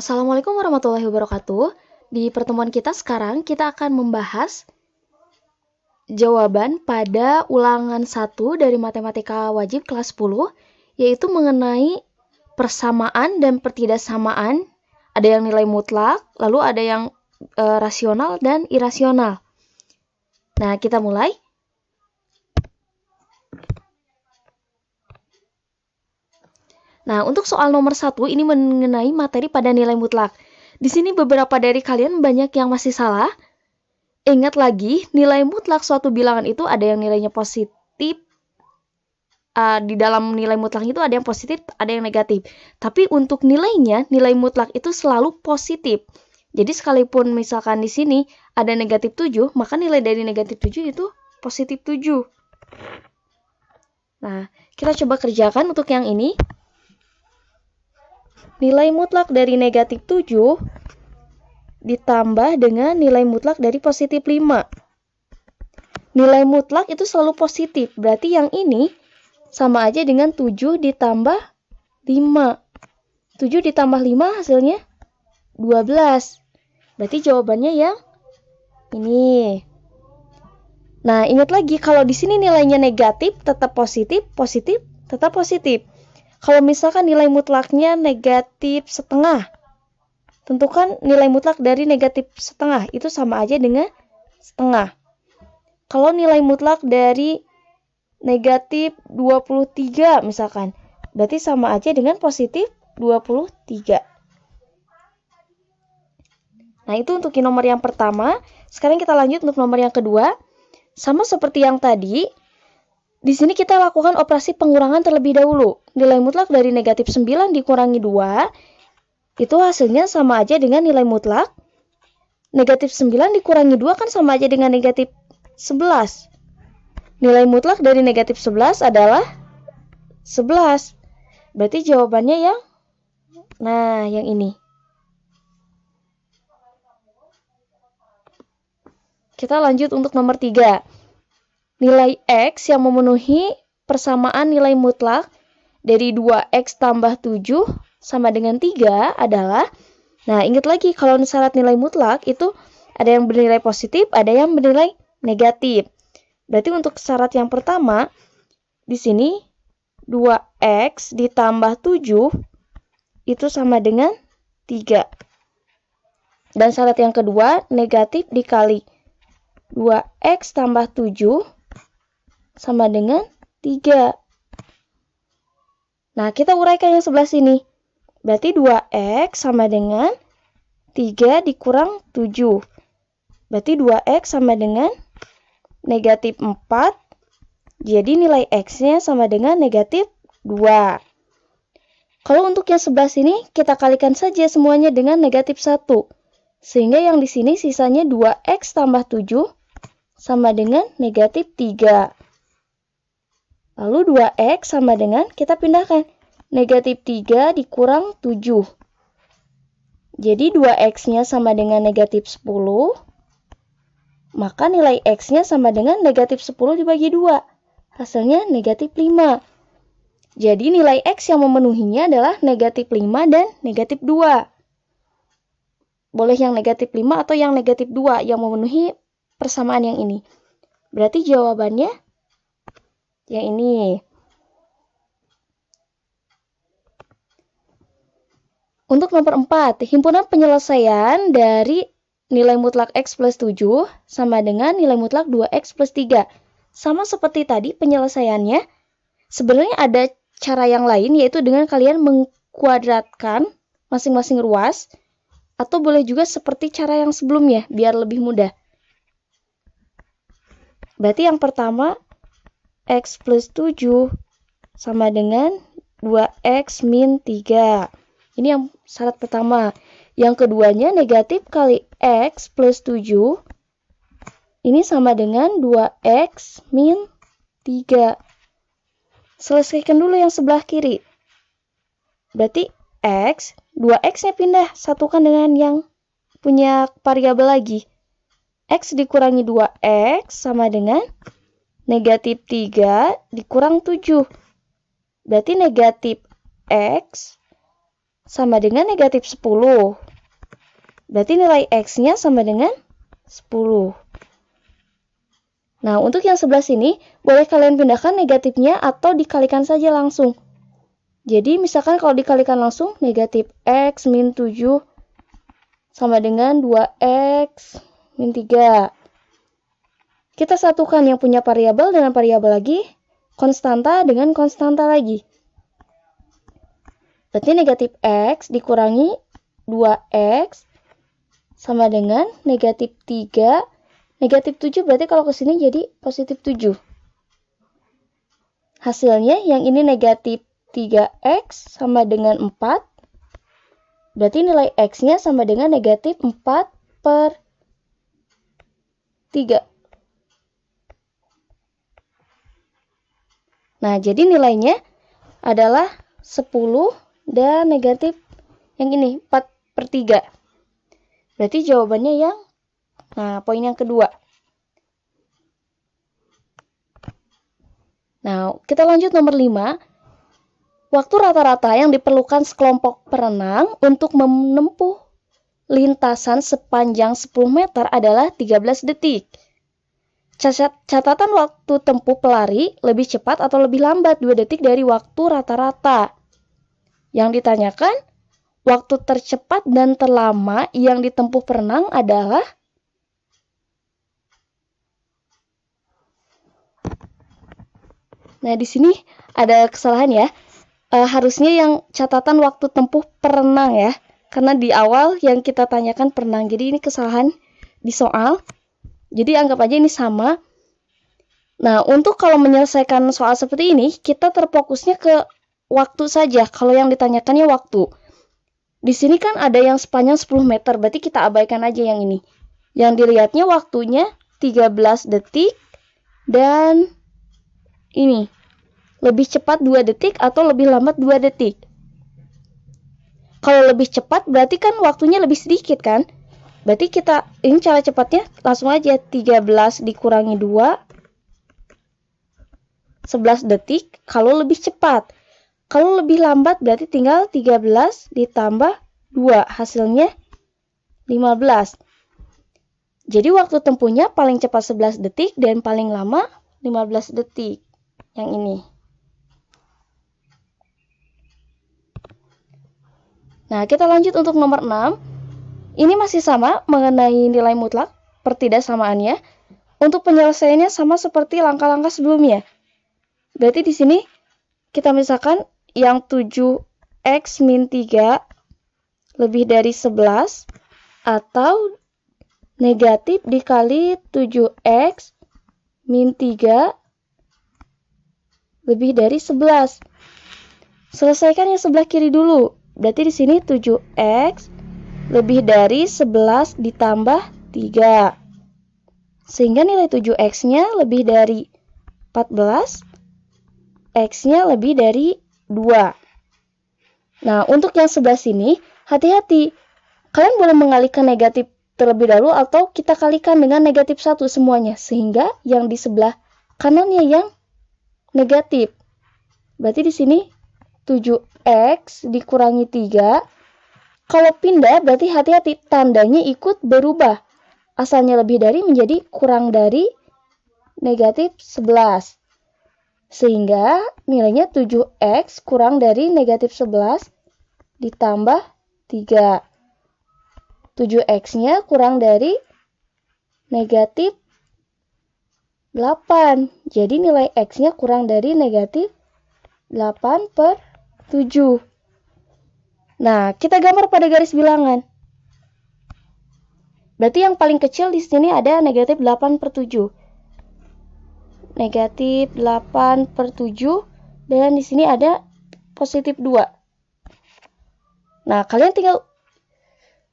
Assalamualaikum warahmatullahi wabarakatuh. Di pertemuan kita sekarang, kita akan membahas jawaban pada ulangan 1 dari Matematika Wajib kelas 10, yaitu mengenai persamaan dan pertidaksamaan. Ada yang nilai mutlak, lalu ada yang rasional dan irasional. Nah, kita mulai. Nah, untuk soal nomor 1, ini mengenai materi pada nilai mutlak. Di sini beberapa dari kalian banyak yang masih salah. Ingat lagi, nilai mutlak suatu bilangan itu ada yang nilainya positif. Di dalam nilai mutlak itu ada yang positif, ada yang negatif. Tapi untuk nilainya, nilai mutlak itu selalu positif. Jadi sekalipun misalkan di sini ada negatif 7, maka nilai dari negatif 7 itu positif 7. Nah, kita coba kerjakan untuk yang ini. Nilai mutlak dari negatif 7 ditambah dengan nilai mutlak dari positif 5. Nilai mutlak itu selalu positif, berarti yang ini sama aja dengan 7 ditambah 5. 7 ditambah 5 hasilnya 12. Berarti jawabannya yang ini. Nah, ingat lagi kalau di sini nilainya negatif tetap positif, positif tetap positif. Kalau misalkan nilai mutlaknya negatif setengah, tentukan nilai mutlak dari negatif setengah itu sama aja dengan setengah. Kalau nilai mutlak dari negatif 23 misalkan, berarti sama aja dengan positif 23. Nah, itu untuk nomor yang pertama. Sekarang kita lanjut untuk nomor yang kedua. Sama seperti yang tadi, di sini kita lakukan operasi pengurangan terlebih dahulu. Nilai mutlak dari negatif 9 dikurangi 2, itu hasilnya sama aja dengan nilai mutlak. Negatif 9 dikurangi 2 kan sama aja dengan negatif 11. Nilai mutlak dari negatif 11 adalah 11. Berarti jawabannya yang ini. Kita lanjut untuk nomor 3. Nilai X yang memenuhi persamaan nilai mutlak dari 2X tambah 7 sama dengan 3 adalah, nah ingat lagi kalau syarat nilai mutlak itu ada yang bernilai positif, ada yang bernilai negatif. Berarti untuk syarat yang pertama, di sini 2X ditambah 7 itu sama dengan 3. Dan syarat yang kedua, negatif dikali 2X tambah 7 sama dengan 3. Nah, kita uraikan yang sebelah sini. Berarti 2X sama dengan 3 dikurang 7. Berarti 2X sama dengan negatif 4. Jadi nilai X-nya sama dengan negatif 2. Kalau untuk yang sebelah sini, kita kalikan saja semuanya dengan negatif 1. Sehingga yang di sini sisanya 2X tambah 7 sama dengan negatif 3. Lalu 2X sama dengan, kita pindahkan, negatif 3 dikurang 7. Jadi 2X-nya sama dengan negatif 10. Maka nilai X-nya sama dengan negatif 10 dibagi 2. Hasilnya negatif 5. Jadi nilai X yang memenuhinya adalah negatif 5 dan negatif 2. Boleh yang negatif 5 atau yang negatif 2 yang memenuhi persamaan yang ini. Berarti jawabannya yang ini. Untuk nomor 4, himpunan penyelesaian dari nilai mutlak X plus 7 sama dengan nilai mutlak 2X plus 3. Sama seperti tadi penyelesaiannya, sebenarnya ada cara yang lain, yaitu dengan kalian mengkuadratkan masing-masing ruas, atau boleh juga seperti cara yang sebelumnya, biar lebih mudah. Berarti yang pertama, X plus 7 sama dengan 2X min 3. Ini yang syarat pertama. Yang keduanya, negatif kali X plus 7. Ini sama dengan 2X min 3. Selesaikan dulu yang sebelah kiri. Berarti X, 2X-nya pindah, satukan dengan yang punya variabel lagi. X dikurangi 2X sama dengan negatif 3 dikurang 7. Berarti negatif X sama dengan negatif 10. Berarti nilai X-nya sama dengan 10. Nah, untuk yang sebelah sini, boleh kalian pindahkan negatifnya atau dikalikan saja langsung. Jadi, misalkan kalau dikalikan langsung, negatif X min 7 sama dengan 2X min 3. Kita satukan yang punya variabel dengan variabel lagi, konstanta dengan konstanta lagi. Berarti negatif X dikurangi 2X sama dengan negatif 3. Negatif 7 berarti kalau ke sini jadi positif 7. Hasilnya yang ini negatif 3X sama dengan 4. Berarti nilai X-nya sama dengan negatif 4/3. Nah, jadi nilainya adalah 10 dan negatif yang ini 4/3. Berarti jawabannya yang poin yang kedua. Nah, kita lanjut nomor 5. Waktu rata-rata yang diperlukan sekelompok perenang untuk menempuh lintasan sepanjang 10 meter adalah 13 detik. Catatan waktu tempuh pelari lebih cepat atau lebih lambat 2 detik dari waktu rata-rata. Yang ditanyakan, waktu tercepat dan terlama yang ditempuh perenang adalah Nah, di sini ada kesalahan ya. Harusnya yang catatan waktu tempuh perenang ya. Karena di awal yang kita tanyakan perenang. Jadi ini kesalahan di soal. Jadi anggap aja ini sama. Nah, untuk kalau menyelesaikan soal seperti ini, kita terfokusnya ke waktu saja. Kalau yang ditanyakannya waktu. Di sini kan ada yang sepanjang 10 meter. Berarti kita abaikan aja yang ini. Yang dilihatnya waktunya 13 detik. Dan ini. Lebih cepat 2 detik atau lebih lambat 2 detik. Kalau lebih cepat berarti kan waktunya lebih sedikit kan? Berarti kita, ini cara cepatnya langsung aja 13 dikurangi 2. 11 detik kalau lebih cepat. Kalau lebih lambat berarti tinggal 13 ditambah 2. Hasilnya 15. Jadi waktu tempuhnya paling cepat 11 detik dan paling lama 15 detik. Yang ini. Nah, kita lanjut untuk nomor 6. Ini masih sama mengenai nilai mutlak pertidaksamaannya. Untuk penyelesaiannya sama seperti langkah-langkah sebelumnya. Berarti di sini kita misalkan yang 7X min 3 lebih dari 11 atau negatif dikali 7X min 3 lebih dari 11. Selesaikan yang sebelah kiri dulu. Berarti di sini 7X lebih dari 11 ditambah 3. Sehingga nilai 7X-nya lebih dari 14. X-nya lebih dari 2. Nah, untuk yang sebelah sini, hati-hati. Kalian boleh mengalihkan negatif terlebih dahulu atau kita kalikan dengan negatif 1 semuanya. Sehingga yang di sebelah kanannya yang negatif. Berarti di sini 7X dikurangi 3. Kalau pindah berarti hati-hati tandanya ikut berubah. Asalnya lebih dari menjadi kurang dari negatif 11. Sehingga nilainya 7X kurang dari negatif 11 ditambah 3. 7X-nya kurang dari negatif 8. Jadi nilai X-nya kurang dari negatif 8/7. Nah, kita gambar pada garis bilangan. Berarti yang paling kecil di sini ada negatif 8/7. Negatif 8/7 dan di sini ada positif 2. Nah, kalian tinggal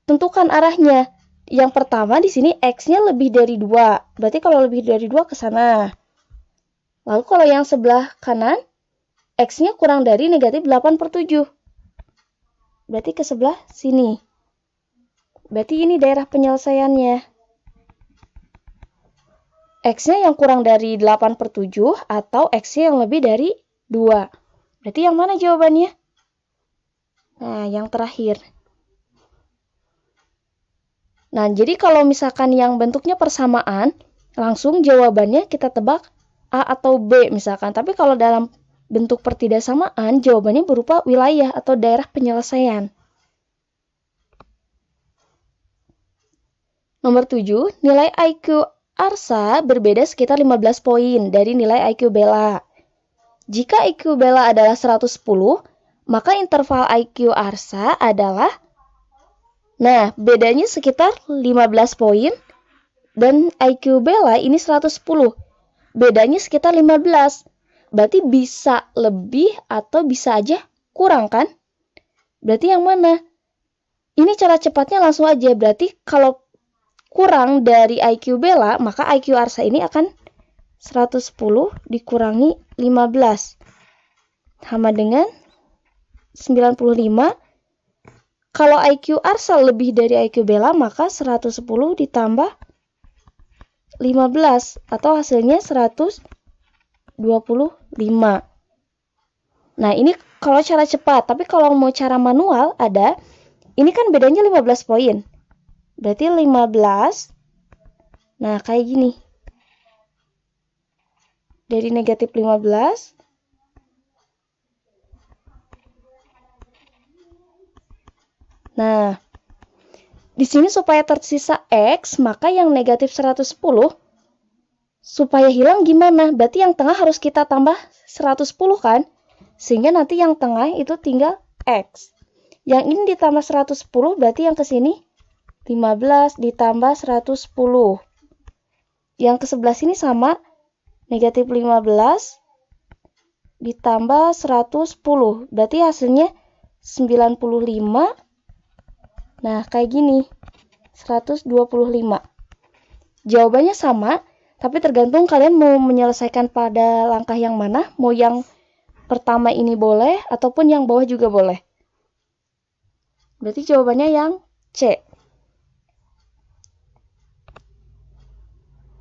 tentukan arahnya. Yang pertama di sini X-nya lebih dari 2. Berarti kalau lebih dari 2 ke sana. Lalu kalau yang sebelah kanan X-nya kurang dari negatif 8/7. Berarti ke sebelah sini. Berarti ini daerah penyelesaiannya. X-nya yang kurang dari 8/7 atau X-nya yang lebih dari 2. Berarti yang mana jawabannya? Nah, yang terakhir. Nah, jadi kalau misalkan yang bentuknya persamaan, langsung jawabannya kita tebak A atau B misalkan. Tapi kalau dalam bentuk pertidaksamaan, jawabannya berupa wilayah atau daerah penyelesaian. Nomor 7, nilai IQ Arsa berbeda sekitar 15 poin dari nilai IQ Bella. Jika IQ Bella adalah 110, maka interval IQ Arsa adalah, nah, bedanya sekitar 15 poin dan IQ Bella ini 110. Bedanya sekitar 15. Berarti bisa lebih atau bisa aja kurang kan? Berarti yang mana? Ini cara cepatnya langsung aja. Berarti kalau kurang dari IQ Bella, maka IQ Arsa ini akan 110 dikurangi 15. Sama dengan 95. Kalau IQ Arsa lebih dari IQ Bella, maka 110 ditambah 15 atau hasilnya 125. Nah, ini kalau cara cepat. Tapi kalau mau cara manual ada, ini kan bedanya 15 poin. Berarti 15. Nah, kayak gini. Dari negatif 15. Nah, di sini supaya tersisa X, maka yang negatif 110 supaya hilang gimana? Berarti yang tengah harus kita tambah 110 kan? Sehingga nanti yang tengah itu tinggal X. Yang ini ditambah 110 berarti yang ke sini 15 ditambah 110. Yang ke sebelah sini sama, negatif 15 ditambah 110. Berarti hasilnya 95. Nah, kayak gini. 125. Jawabannya sama, tapi tergantung kalian mau menyelesaikan pada langkah yang mana. Mau yang pertama ini boleh, ataupun yang bawah juga boleh. Berarti jawabannya yang C.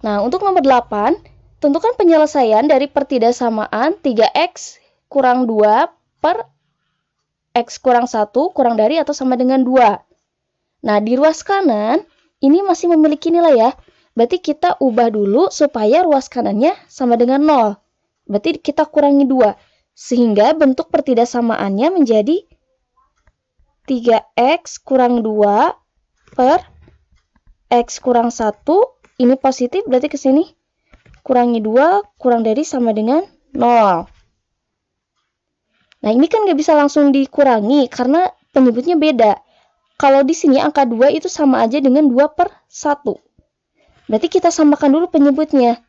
Nah, untuk nomor 8, tentukan penyelesaian dari pertidaksamaan 3x kurang 2 per x kurang 1 kurang dari atau sama dengan 2. Nah, di ruas kanan, ini masih memiliki nilai ya. Berarti kita ubah dulu supaya ruas kanannya sama dengan 0. Berarti kita kurangi 2. Sehingga bentuk pertidaksamaannya menjadi 3x kurang 2 per x kurang 1. Ini positif, berarti ke sini kurangi 2, kurang dari sama dengan 0. Nah, ini kan nggak bisa langsung dikurangi karena penyebutnya beda. Kalau di sini angka 2 itu sama aja dengan 2 per 1. Berarti kita samakan dulu penyebutnya.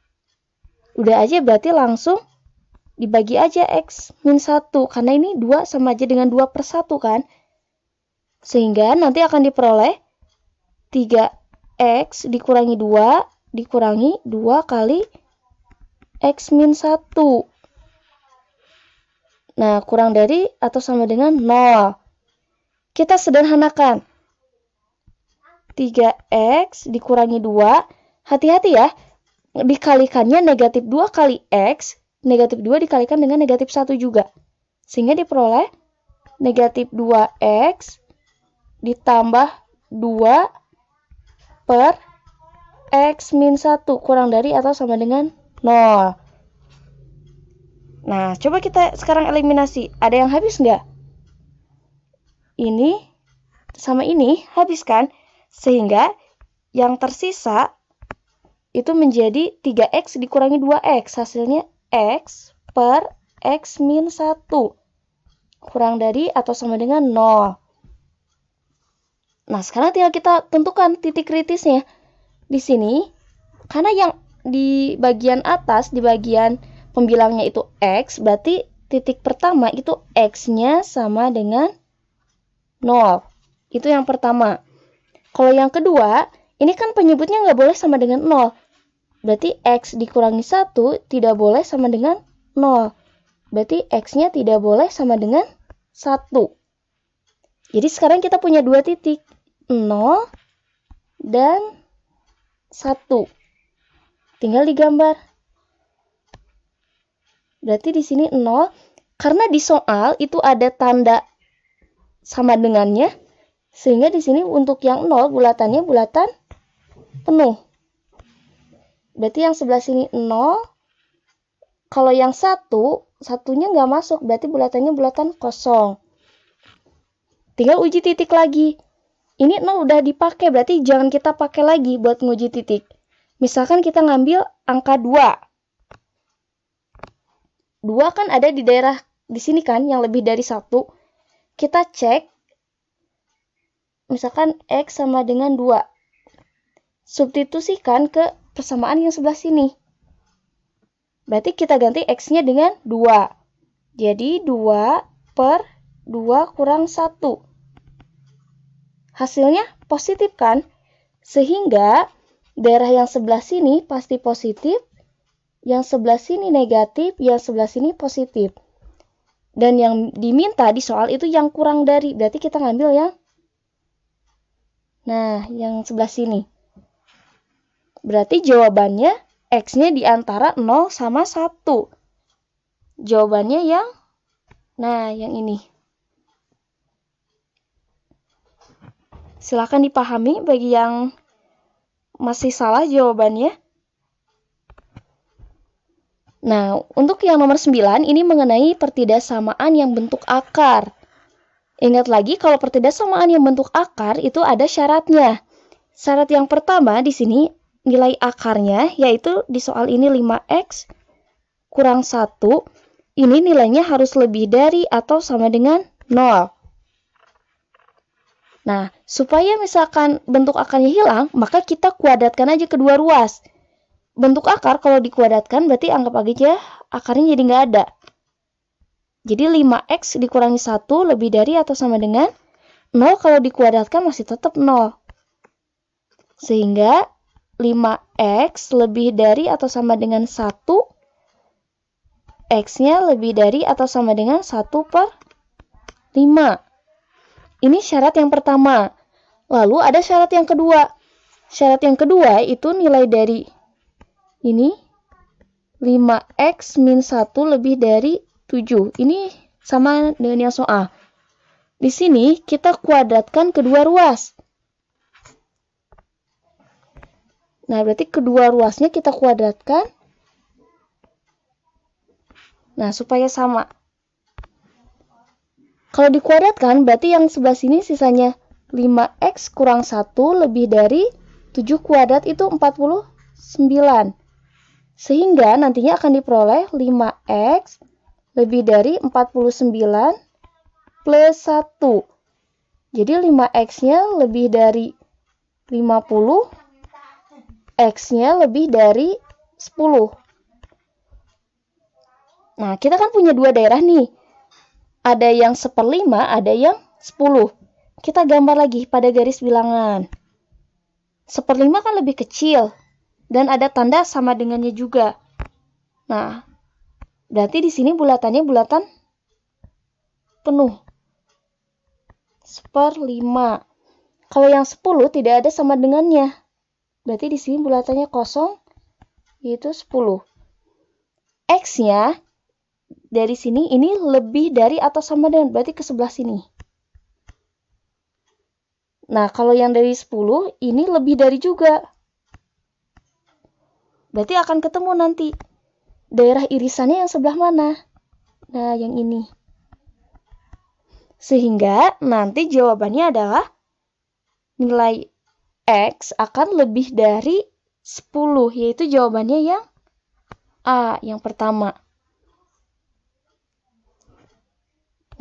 Udah aja berarti langsung dibagi aja x min 1. Karena ini 2 sama aja dengan 2 per 1 kan. Sehingga nanti akan diperoleh 3x dikurangi 2 dikurangi 2 kali x min 1. Nah, kurang dari atau sama dengan 0. Kita sederhanakan. 3x dikurangi 2. Hati-hati ya. Dikalikannya negatif 2 kali x. Negatif 2 dikalikan dengan negatif 1 juga. Sehingga diperoleh negatif 2x ditambah 2 per x min 1 kurang dari atau sama dengan 0. Nah, coba kita sekarang eliminasi. Ada yang habis nggak? Ini sama ini habis kan? Sehingga yang tersisa itu menjadi 3x dikurangi 2x. Hasilnya x per x min 1 kurang dari atau sama dengan 0. Nah, sekarang tinggal kita tentukan titik kritisnya. Di sini, karena yang di bagian atas, di bagian pembilangnya itu x, berarti titik pertama itu x-nya sama dengan 0. Itu yang pertama. Kalau yang kedua, ini kan penyebutnya nggak boleh sama dengan 0. Berarti x dikurangi 1 tidak boleh sama dengan 0. Berarti x-nya tidak boleh sama dengan 1. Jadi sekarang kita punya dua titik. 0 dan 1. Tinggal digambar. Berarti di sini 0. Karena di soal itu ada tanda sama dengannya. Sehingga di sini untuk yang 0 bulatannya bulatan penuh. Berarti yang sebelah sini 0. Kalau yang 1, satunya nggak masuk. Berarti bulatannya bulatan kosong. Tinggal uji titik lagi. Ini 0 udah dipakai. Berarti jangan kita pakai lagi buat nguji titik. Misalkan kita ngambil angka 2. 2 kan ada di daerah di sini kan yang lebih dari 1. Kita cek. Misalkan X sama dengan 2. Substitusikan ke persamaan yang sebelah sini. Berarti kita ganti X-nya dengan 2. Jadi 2 per 2 kurang 1. Hasilnya positif kan? Sehingga daerah yang sebelah sini pasti positif. Yang sebelah sini negatif, yang sebelah sini positif. Dan yang diminta di soal itu yang kurang dari. Berarti kita ngambil yang yang sebelah sini. Berarti jawabannya X-nya di antara 0 sama 1. Jawabannya yang ini. Silakan dipahami bagi yang masih salah jawabannya. Nah, untuk yang nomor 9 ini mengenai pertidaksamaan yang bentuk akar. Ingat lagi kalau pertidaksamaan yang bentuk akar itu ada syaratnya. Syarat yang pertama di sini nilai akarnya yaitu di soal ini 5x kurang 1. Ini nilainya harus lebih dari atau sama dengan 0. Nah, supaya misalkan bentuk akarnya hilang, maka kita kuadratkan aja kedua ruas. Bentuk akar kalau dikuadratkan berarti anggap aja akarnya jadi nggak ada. Jadi 5x dikurangi 1 lebih dari atau sama dengan 0 kalau dikuadratkan masih tetap 0. Sehingga 5x lebih dari atau sama dengan 1. X-nya lebih dari atau sama dengan 1 per 5. Ini syarat yang pertama. Lalu ada syarat yang kedua. Syarat yang kedua itu nilai dari ini 5x min 1 lebih dari 7. Ini sama dengan yang soal. Di sini kita kuadratkan kedua ruas. Nah, berarti kedua ruasnya kita kuadratkan. Nah, supaya sama. Kalau dikuadratkan berarti yang sebelah sini sisanya 5x kurang 1 lebih dari 7 kuadrat itu 49. Sehingga nantinya akan diperoleh 5x lebih dari 49 plus 1. Jadi 5x-nya lebih dari 50, x-nya lebih dari 10. Nah, kita kan punya dua daerah nih. Ada yang 1/5, ada yang 10. Kita gambar lagi pada garis bilangan. 1/5 kan lebih kecil. Dan ada tanda sama dengannya juga. Nah, berarti di sini bulatannya bulatan penuh. 1/5. Kalau yang 10 tidak ada sama dengannya. Berarti di sini bulatannya kosong, yaitu 10. X-nya dari sini ini lebih dari atau sama dengan, berarti ke sebelah sini. Nah, kalau yang dari 10, ini lebih dari juga. Berarti akan ketemu nanti daerah irisannya yang sebelah mana. Nah, yang ini. Sehingga nanti jawabannya adalah nilai X akan lebih dari 10. Yaitu jawabannya yang A, yang pertama.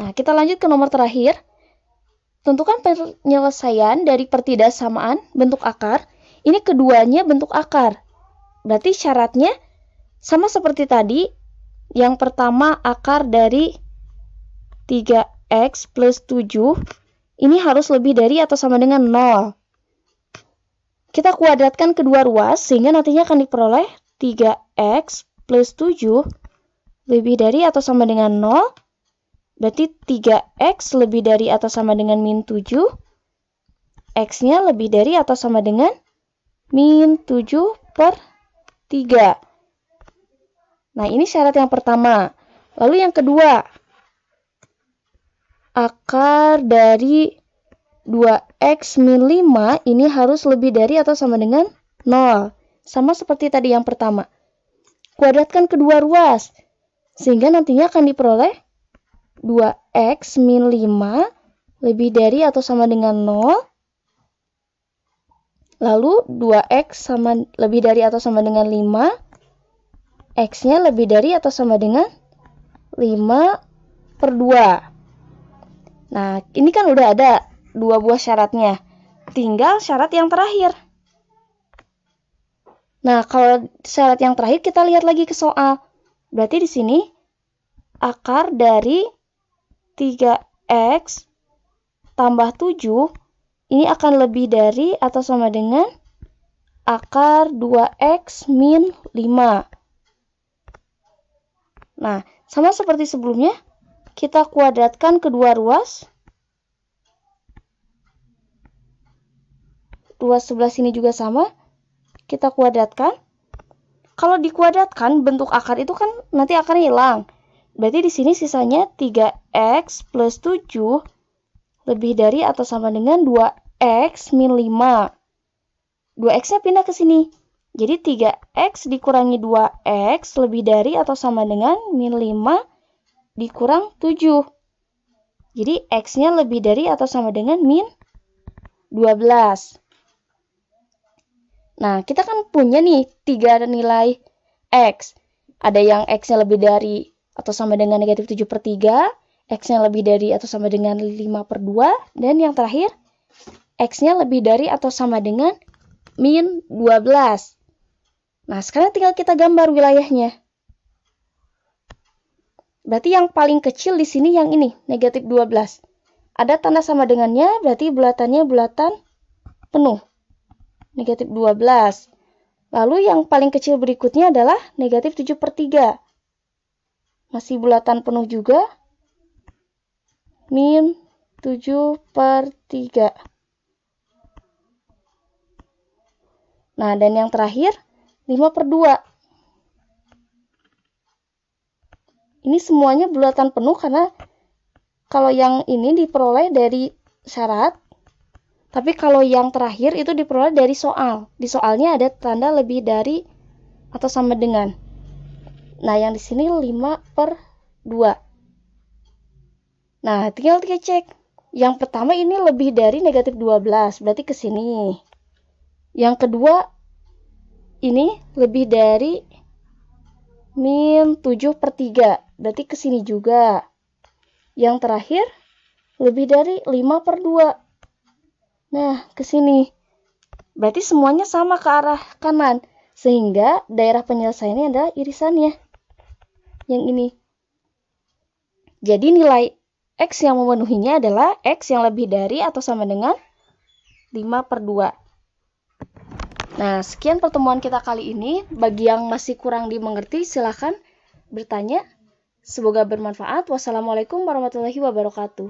Nah, kita lanjut ke nomor terakhir. Tentukan penyelesaian dari pertidaksamaan bentuk akar. Ini keduanya bentuk akar. Berarti syaratnya sama seperti tadi. Yang pertama akar dari 3x plus 7. Ini harus lebih dari atau sama dengan 0. Kita kuadratkan kedua ruas sehingga nantinya akan diperoleh 3x plus 7 lebih dari atau sama dengan 0. Berarti 3x lebih dari atau sama dengan min 7. X-nya lebih dari atau sama dengan min 7 per 3. Nah, ini syarat yang pertama. Lalu yang kedua. akar dari 2x min 5 ini harus lebih dari atau sama dengan 0. Sama seperti tadi yang pertama. Kuadratkan kedua ruas. Sehingga nantinya akan diperoleh 2x min 5 lebih dari atau sama dengan 0. Lalu 2x lebih dari atau sama dengan 5. X-nya lebih dari atau sama dengan 5/2. Nah, ini kan udah ada 2 buah syaratnya. Tinggal syarat yang terakhir. Nah, kalau syarat yang terakhir kita lihat lagi ke soal. Berarti di sini akar dari 3x tambah 7 ini akan lebih dari atau sama dengan akar 2x min 5. Nah, sama seperti sebelumnya, kita kuadratkan kedua ruas. Ruas sebelah sini juga sama. Kita kuadratkan. Kalau dikuadratkan, bentuk akar itu kan nanti akarnya hilang. Berarti di sini sisanya 3x plus 7 lebih dari atau sama dengan 2x min 5. 2x-nya pindah ke sini. Jadi 3x dikurangi 2x lebih dari atau sama dengan min 5 dikurang 7. Jadi x-nya lebih dari atau sama dengan min 12. Nah, kita kan punya nih 3 nilai x. Ada yang x-nya lebih dari atau sama dengan negatif 7/3, x-nya lebih dari atau sama dengan 5/2, dan yang terakhir, x-nya lebih dari atau sama dengan min 12. Nah, sekarang tinggal kita gambar wilayahnya. Berarti yang paling kecil di sini yang ini, negatif 12. Ada tanda sama dengannya, berarti bulatannya bulatan penuh. Negatif 12. Lalu yang paling kecil berikutnya adalah negatif 7/3. Masih bulatan penuh juga. Min 7/3. Nah, dan yang terakhir 5/2. Ini semuanya bulatan penuh karena kalau yang ini diperoleh dari syarat, tapi kalau yang terakhir itu diperoleh dari soal. Di soalnya ada tanda lebih dari atau sama dengan. Nah, yang di sini 5/2. Nah, tinggal kita cek. Yang pertama ini lebih dari negatif 12, berarti ke sini. Yang kedua ini lebih dari min 7/3, berarti ke sini juga. Yang terakhir lebih dari 5/2. Nah, ke sini. Berarti semuanya sama ke arah kanan, sehingga daerah penyelesaiannya adalah irisannya. Yang ini. Jadi nilai x yang memenuhinya adalah x yang lebih dari atau sama dengan 5/2. Nah, sekian pertemuan kita kali ini. Bagi yang masih kurang dimengerti, silakan bertanya. Semoga bermanfaat. Wassalamualaikum warahmatullahi wabarakatuh.